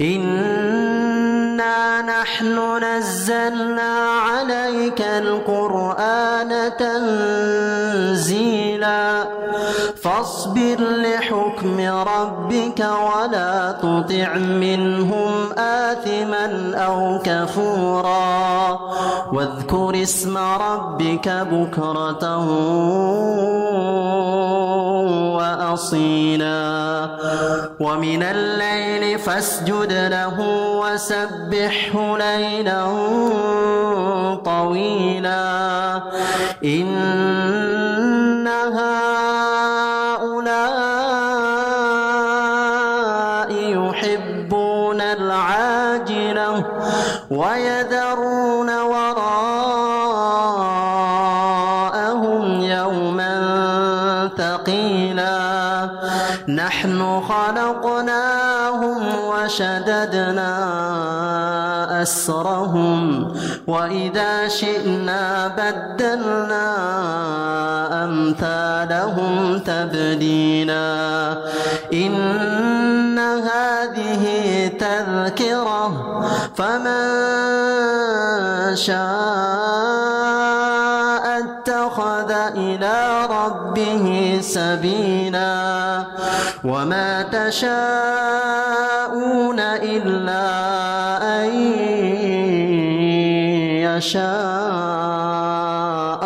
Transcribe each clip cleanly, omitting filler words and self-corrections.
إنا نحن نزلنا عليك القرآن تنزيلا فاصبر لحكم ربك ولا تطع منهم آثما أو كفورا واذكر اسم ربك بكرة وأصيلا ومن الليل فاسجد له وسبحه ليلا طويلا إن هؤلاء يحبون العاجلة ويذرون وراءهم يوما ثقيلا نحن خلقناهم وشددنا أسرهم وإذا شئنا بدلنا أمثالهم تبديلا إن هذه تذكرة فمن شاء اتخذ إلى ربه سبيلا وما تشاءون إلا أن يشاء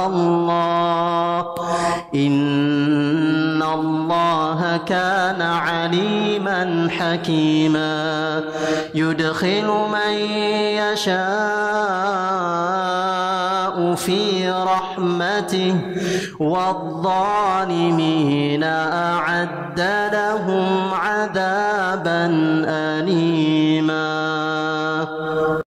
الله إن الله كان عليما حكيما يدخل من يشاء في رحمته والظالمين أعد لهم عذابا أليما.